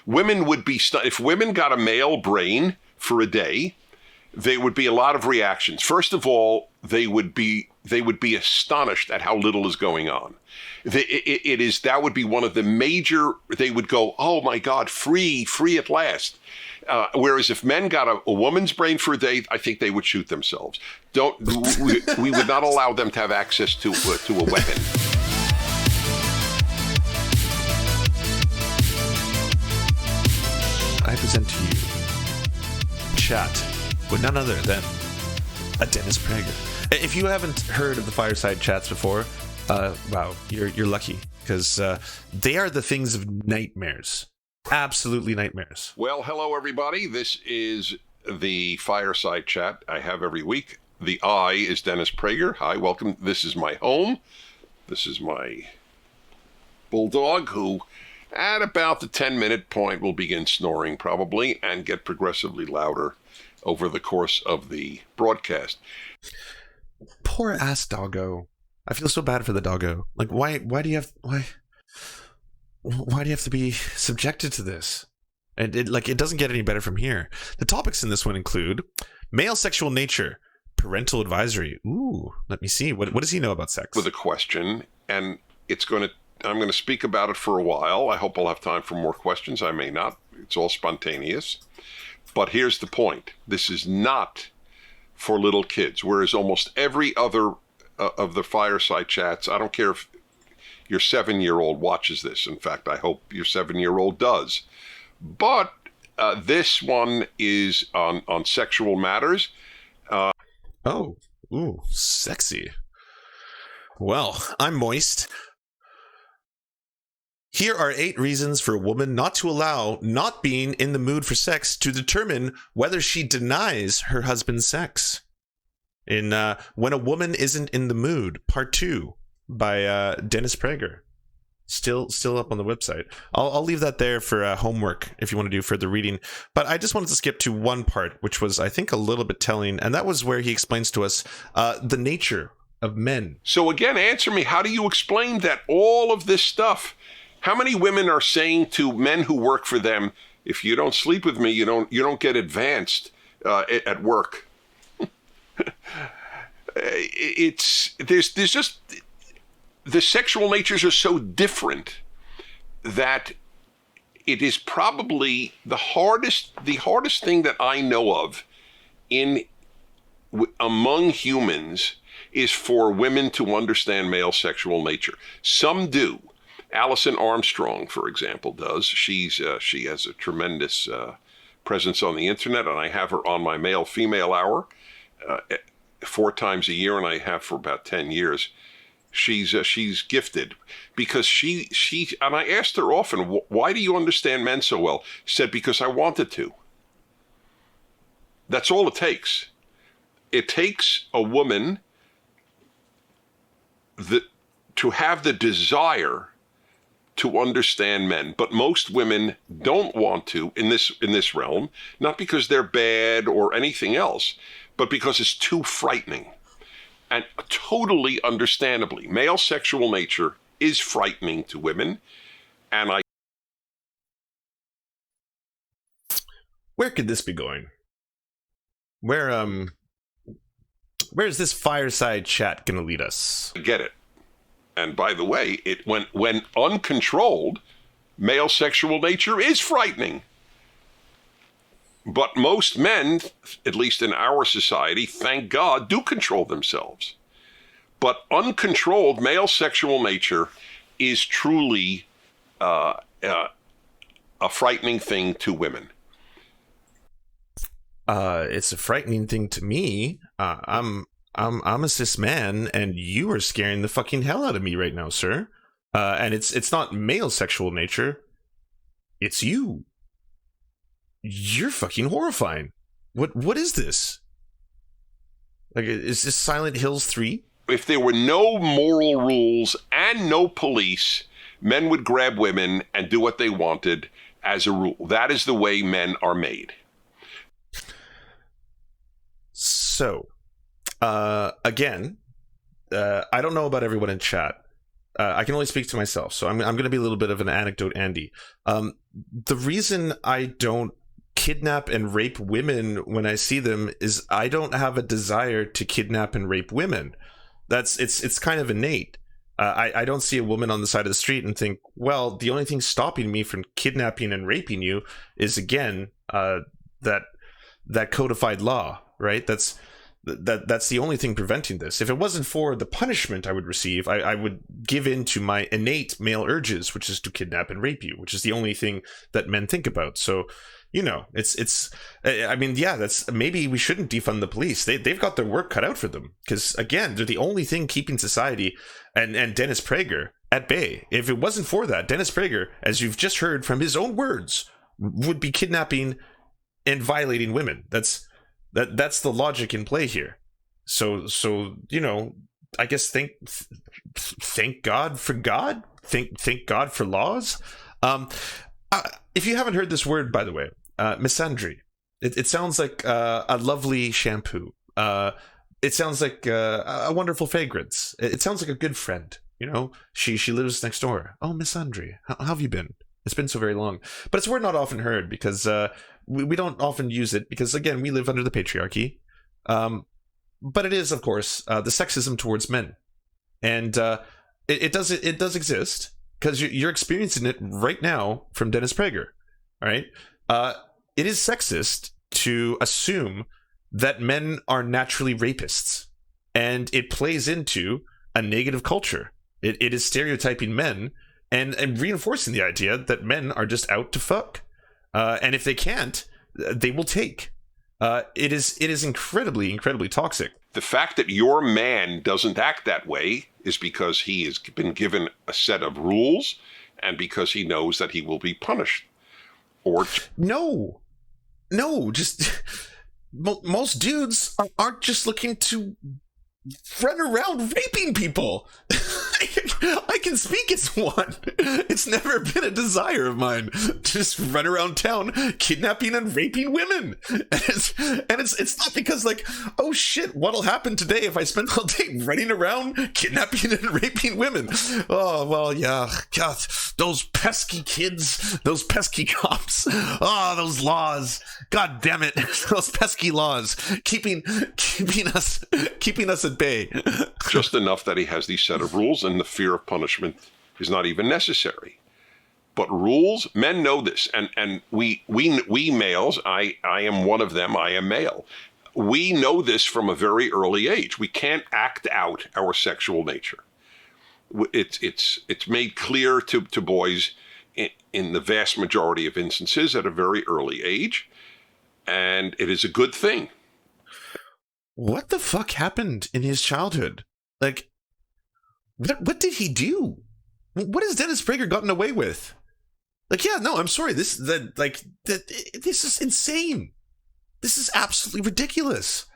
Women would be if women got a male brain for a day, there would be a lot of reactions. First of all, they would be astonished at how little is going on. That would be one of the major. They would go, "Oh my God, free at last." Whereas if men got a woman's brain for a day, I think they would shoot themselves. We would not allow them to have access to a weapon. I present to you Chat with none other than a Dennis Prager. If you haven't heard of the Fireside Chats before, wow, you're lucky, because they are the things of nightmares. Absolutely nightmares. Well, hello everybody. This is the Fireside Chat I have every week. The I is Dennis Prager. Hi, welcome. This is my home. This is my bulldog, who at about the 10-minute point will begin snoring probably and get progressively louder over the course of the broadcast. Poor ass doggo. I feel so bad for the doggo. Like, why do you have to be subjected to this? And it doesn't get any better from here. The topics in this one include male sexual nature, parental advisory. Ooh, let me see. What does he know about sex? With a question, and I'm going to speak about it for a while. I hope I'll have time for more questions. I may not. It's all spontaneous. But here's the point. This is not for little kids, whereas almost every other of the Fireside Chats, I don't care if your 7-year-old watches this. In fact, I hope your 7-year-old does. But this one is on sexual matters. Ooh, sexy. Well, I'm moist. Here are 8 reasons for a woman not to allow not being in the mood for sex to determine whether she denies her husband sex. In When a Woman Isn't in the Mood, Part 2 by Dennis Prager. Still up on the website. I'll leave that there for homework if you want to do further reading. But I just wanted to skip to one part, which was, I think, a little bit telling, and that was where he explains to us the nature of men. So again, answer me, how do you explain that all of this stuff? How many women are saying to men who work for them, if you don't sleep with me, you don't get advanced at work? There's just, the sexual natures are so different that it is probably the hardest thing that I know of among humans is for women to understand male sexual nature. Some do. Alison Armstrong, for example, does. She has a tremendous presence on the internet, and I have her on my male-female hour 4 times a year, and I have for about 10 years. She's gifted because she and I asked her often, why do you understand men so well? She said, because I wanted to. That's all it takes. It takes a woman to have the desire to understand men, but most women don't want to in this realm, not because they're bad or anything else, but because it's too frightening. And totally understandably, male sexual nature is frightening to women, and Where could this be going? Where's this Fireside Chat gonna lead us? get it. And by the way, when uncontrolled, male sexual nature is frightening. But most men, at least in our society, thank God, do control themselves. But uncontrolled male sexual nature is truly a frightening thing to women. It's a frightening thing to me. I'm a cis man, and you are scaring the fucking hell out of me right now, sir. And it's not male sexual nature. It's you. You're fucking horrifying. What is this? Like, is this Silent Hills 3? If there were no moral rules and no police, men would grab women and do what they wanted as a rule. That is the way men are made. So, again, I don't know about everyone in chat. I can only speak to myself, so I'm going to be a little bit of an anecdote, Andy. The reason I don't kidnap and rape women when I see them is I don't have a desire to kidnap and rape women. It's kind of innate. I don't see a woman on the side of the street and think, well, the only thing stopping me from kidnapping and raping you is, again, that codified law, right? That's the only thing preventing this. If it wasn't for the punishment I would receive, I would give in to my innate male urges, which is to kidnap and rape you, which is the only thing that men think about. So, that's, maybe we shouldn't defund the police. They've got their work cut out for them, because, again, they're the only thing keeping society and Dennis Prager at bay. If it wasn't for that, Dennis Prager, as you've just heard from his own words, would be kidnapping and violating women. That's the logic in play here. So I guess thank God for God. Thank God for laws. If you haven't heard this word, by the way, misandry. It sounds like a lovely shampoo. It sounds like a wonderful fragrance. It sounds like a good friend. She lives next door. Oh, misandry, how have you been? It's been so very long. But it's a word not often heard, because we don't often use it, because, again, we live under the patriarchy. But it is, of course, the sexism towards men. And it does exist, because you're experiencing it right now from Dennis Prager. All right? It is sexist to assume that men are naturally rapists. And it plays into a negative culture. It is stereotyping men and reinforcing the idea that men are just out to fuck. And if they can't, they will take. It is incredibly, incredibly toxic. The fact that your man doesn't act that way is because he has been given a set of rules and because he knows that he will be punished. Or No, just most dudes aren't just looking to run around raping people. I can speak as one. It's never been a desire of mine to just run around town kidnapping and raping women. And it's not because, like, oh shit, what'll happen today if I spend all day running around kidnapping and raping women? Oh, well, yeah, God, those pesky kids, those pesky cops, oh, those laws, God damn it, those pesky laws, keeping us at bay. Just enough that he has these set of rules, and the fear of punishment is not even necessary. But rules, men know this, and we males, I am one of them, I am male. We know this from a very early age. We can't act out our sexual nature. It's made clear to boys in the vast majority of instances at a very early age, and it is a good thing. What the fuck happened in his childhood? Like, what did he do? What has Dennis Prager gotten away with? Like, yeah, no, I'm sorry. This is insane. This is absolutely ridiculous.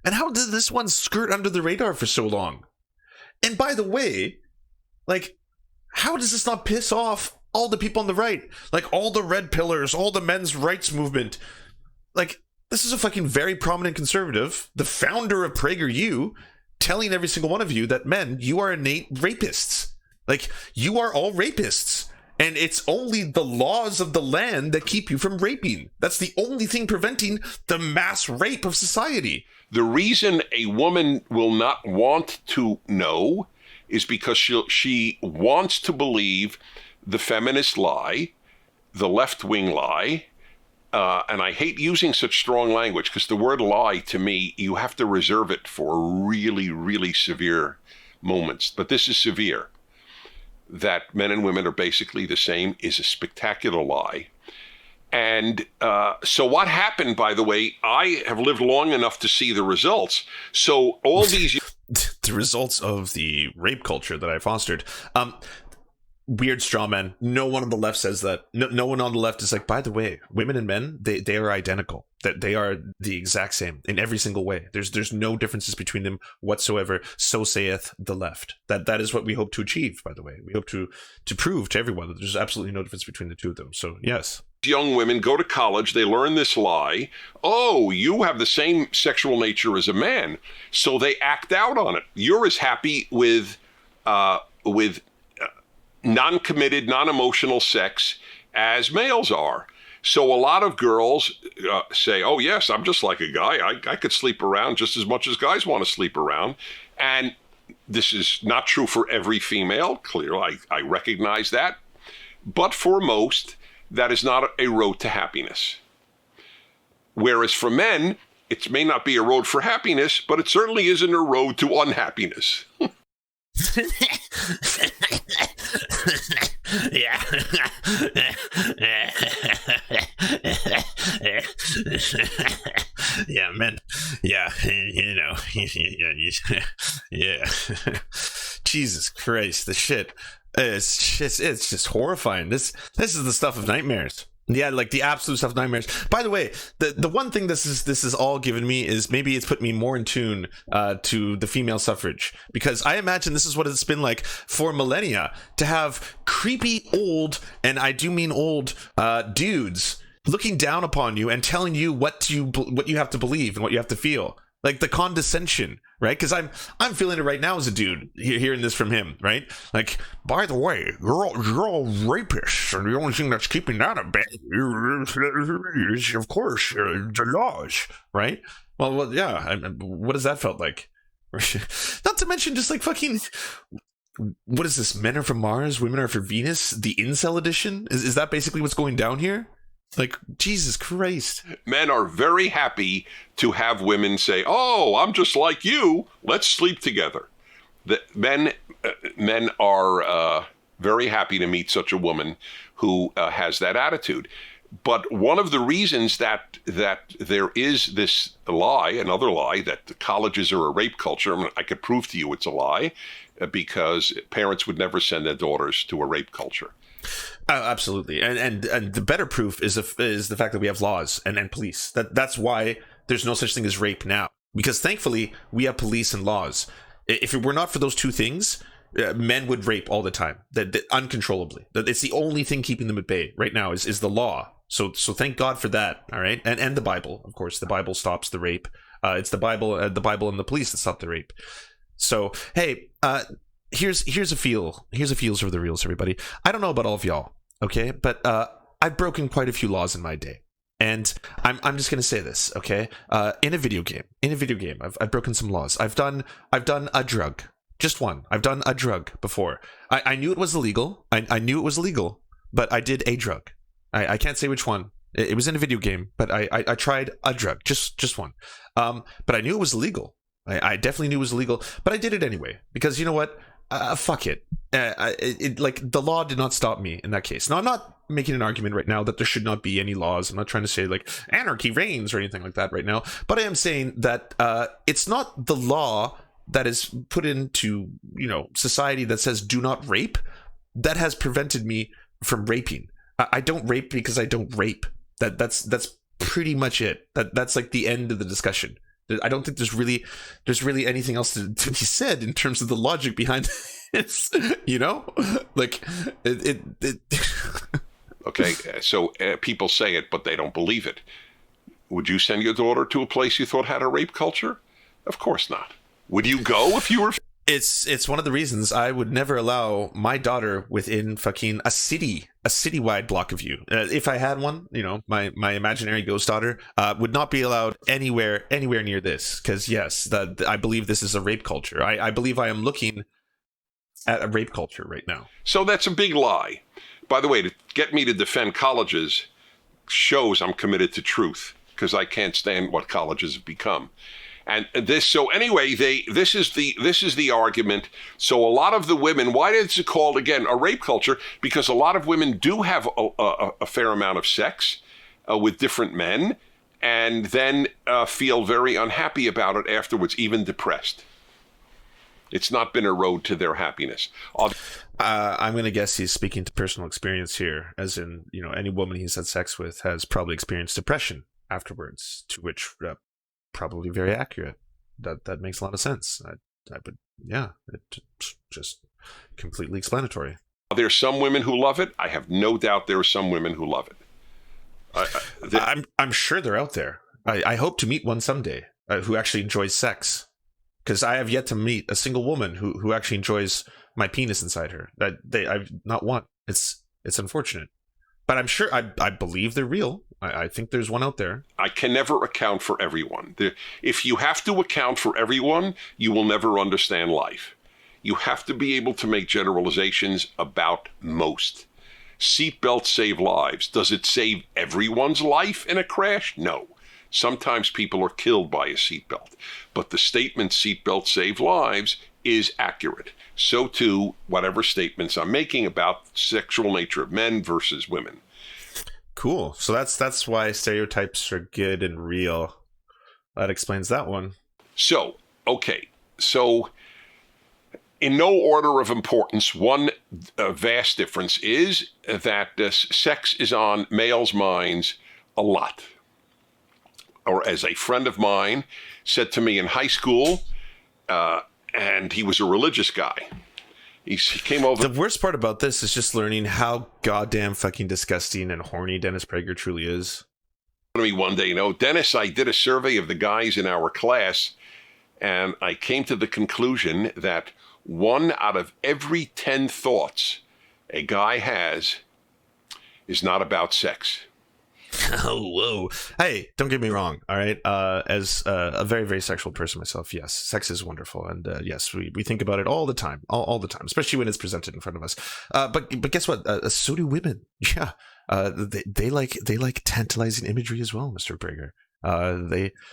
And how did this one skirt under the radar for so long? And by the way, like, how does this not piss off all the people on the right? Like, all the red pillars, all the men's rights movement. Like, this is a fucking very prominent conservative, the founder of PragerU, telling every single one of you that, men, you are innate rapists. Like, you are all rapists. And it's only the laws of the land that keep you from raping. That's the only thing preventing the mass rape of society. The reason a woman will not want to know is because she wants to believe the feminist lie, the left-wing lie, and I hate using such strong language, because the word lie, to me, you have to reserve it for really, really severe moments. But this is severe. That men and women are basically the same is a spectacular lie. And so what happened, by the way, I have lived long enough to see the results. So all these... the results of the rape culture that I fostered. Weird straw man. No one on the left says that. No one on the left is like, by the way, women and men, they are identical. That they are the exact same in every single way. There's no differences between them whatsoever. So saith the left. That is what we hope to achieve, by the way. We hope to prove to everyone that there's absolutely no difference between the two of them. So yes. Young women go to college, they learn this lie. Oh, you have the same sexual nature as a man. So they act out on it. You're as happy with non-committed, non-emotional sex as males are. So a lot of girls say, oh, yes, I'm just like a guy. I could sleep around just as much as guys want to sleep around. And this is not true for every female. Clearly, I recognize that. But for most, that is not a road to happiness. Whereas for men, it may not be a road for happiness, but it certainly isn't a road to unhappiness. Yeah. Yeah, man. Yeah, yeah. Jesus Christ, the shit. It's just horrifying. This is the stuff of nightmares. Yeah, like the absolute stuff of nightmares. By the way, the one thing this is all given me is maybe it's put me more in tune to the female suffrage, because I imagine this is what it's been like for millennia to have creepy old, and I do mean old, dudes looking down upon you and telling you what you have to believe and what you have to feel. Like the condescension, right? Because I'm feeling it right now as a dude, hearing this from him, right? Like, by the way, you're all rapists, and the only thing that's keeping that a bit is, of course, the laws, right? Well, yeah. What does that felt like? Not to mention just like fucking, what is this? Men are from Mars, women are from Venus. The incel edition is that basically what's going down here? Like, Jesus Christ. Men are very happy to have women say, oh, I'm just like you. Let's sleep together. Men are very happy to meet such a woman who has that attitude. But one of the reasons that there is this lie, another lie, that the colleges are a rape culture, I mean, I could prove to you it's a lie, because parents would never send their daughters to a rape culture. Absolutely, and the better proof is the fact that we have laws and police. That's why there's no such thing as rape now, because thankfully we have police and laws. If it were not for those two things, men would rape all the time, uncontrollably. It's the only thing keeping them at bay right now is the law. So thank God for that. All right, and the Bible, of course. The Bible stops the rape. It's the Bible and the police that stop the rape. So hey, Here's a feels for the reals, everybody. I don't know about all of y'all, okay, but I've broken quite a few laws in my day, and I'm just gonna say this, okay? In a video game, I've broken some laws. I've done a drug, just one. I've done a drug before. I knew it was illegal. I knew it was illegal, but I did a drug. I can't say which one. It was in a video game, but I tried a drug, just one. But I knew it was illegal. I definitely knew it was illegal, but I did it anyway because you know what? Fuck it. Like the law did not stop me in that case. Now I'm not making an argument right now that there should not be any laws. I'm not trying to say like anarchy reigns or anything like that right now. But I am saying that it's not the law that is put into society that says do not rape that has prevented me from raping. I don't rape because I don't rape. That's pretty much it. That's like the end of the discussion. I don't think there's really anything else to be said in terms of the logic behind this, like it Okay, so people say it, but they don't believe it. Would you send your daughter to a place you thought had a rape culture? Of course not. Would you go if you were? It's one of the reasons I would never allow my daughter within fucking a citywide block of you. If I had one, my imaginary ghost daughter would not be allowed anywhere near this. Because yes, I believe this is a rape culture. I believe I am looking at a rape culture right now. So that's a big lie. By the way, to get me to defend colleges shows I'm committed to truth, because I can't stand what colleges have become. And this, so anyway, this is the argument. So a lot of the women, why is it called again a rape culture? Because a lot of women do have a fair amount of sex with different men, and then feel very unhappy about it afterwards, even depressed. It's not been a road to their happiness. I'm going to guess he's speaking to personal experience here, as in, any woman he's had sex with has probably experienced depression afterwards, to which probably very accurate. That makes a lot of sense. It's just completely explanatory. There's some women who love it. I have no doubt there are some women who love it. I'm sure they're out there. I hope to meet one someday who actually enjoys sex, because I have yet to meet a single woman who actually enjoys my penis inside her. I've not one. It's unfortunate, but I'm sure I believe they're real. I think there's one out there. I can never account for everyone. If you have to account for everyone, you will never understand life. You have to be able to make generalizations about most. Seatbelts save lives. Does it save everyone's life in a crash? No. Sometimes people are killed by a seatbelt. But the statement seatbelts save lives is accurate. So too, whatever statements I'm making about sexual nature of men versus women. Cool. So that's why stereotypes are good and real. That explains that one. So, okay. So, in no order of importance, one vast difference is that sex is on males' minds a lot. Or as a friend of mine said to me in high school, and he was a religious guy. He came over. The worst part about this is just learning how goddamn fucking disgusting and horny Dennis Prager truly is. To me one day, Dennis, I did a survey of the guys in our class, and I came to the conclusion that 1 out of every 10 thoughts a guy has is not about sex. Oh, whoa. Hey, don't get me wrong. All right. As a very, very sexual person myself, yes, sex is wonderful. And yes, we think about it all the time, all the time, especially when it's presented in front of us. But guess what? So do women. Yeah. They like tantalizing imagery as well, Mr. Prager.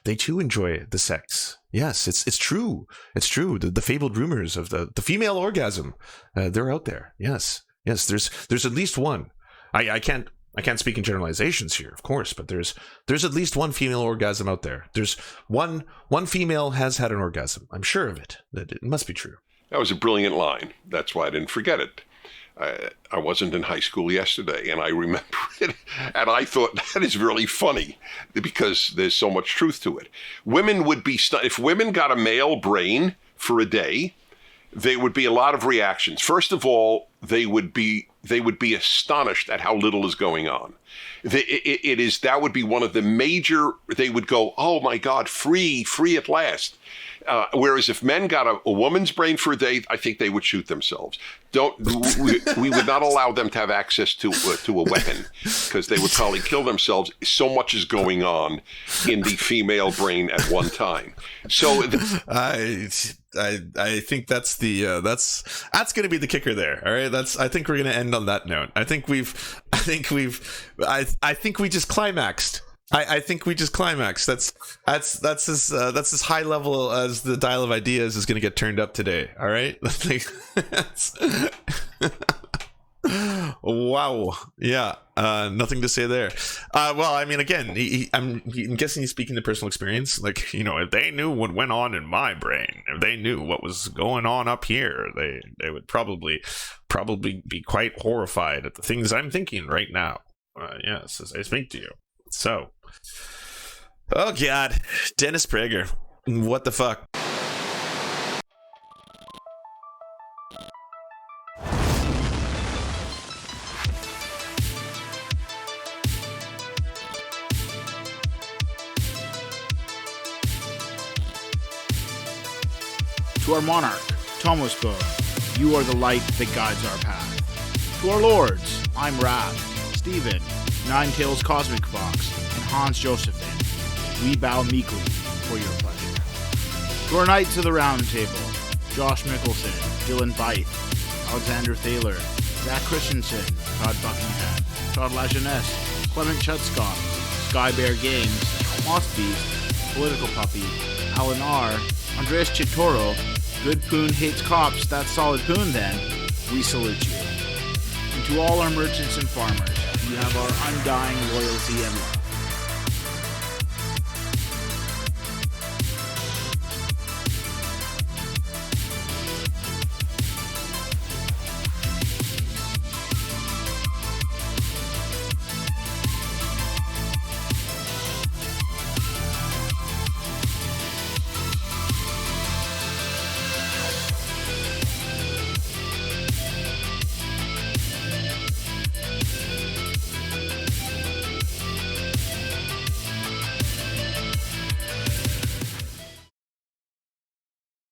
They too enjoy the sex. Yes, it's true. It's true. The fabled rumors of the female orgasm, they're out there. Yes. There's at least one. I can't speak in generalizations here, of course, but there's at least one female orgasm out there. There's one female has had an orgasm. I'm sure of it. It must be true. That was a brilliant line. That's why I didn't forget it. I wasn't in high school yesterday, and I remember it, and I thought that is really funny because there's so much truth to it. Women would be if women got a male brain for a day, there would be a lot of reactions. First of all, they would be astonished at how little is going on. That would be one of the major. They would go, "Oh my God, free at last." Whereas if men got a woman's brain for a day, I think they would shoot themselves. We would not allow them to have access to a weapon because they would probably kill themselves. So much is going on in the female brain at one time. So I think that's going to be the kicker there. All right, I think we're going to end on that note. I think we just climaxed. I think we just climaxed. That's as high level as the dial of ideas is going to get turned up today. All right. Wow. Yeah. Nothing to say there. Well, I mean, again, I'm guessing he's speaking to personal experience. Like, if they knew what went on in my brain, if they knew what was going on up here, they would probably be quite horrified at the things I'm thinking right now. Yes, as I speak to you. So, oh God, Dennis Prager, what the fuck? To our monarch, Thomas Bone, you are the light that guides our path. To our lords, I'm Raph, Stephen, Nine Tails Cosmic Fox, and Hans Josephine, we bow meekly for your pleasure. To our knights of the Round Table, Josh Mickelson, Dylan Bythe, Alexander Thaler, Zach Christensen, Todd Buckingham, Todd Lajeunesse, Clement Chutskop, Sky Bear Games, Moss Beast, Political Puppy, Alan R., Andreas Chitoro, Good Poon Hates Cops, That's Solid Poon Then, we salute you. And to all our merchants and farmers, you have our undying loyalty and love.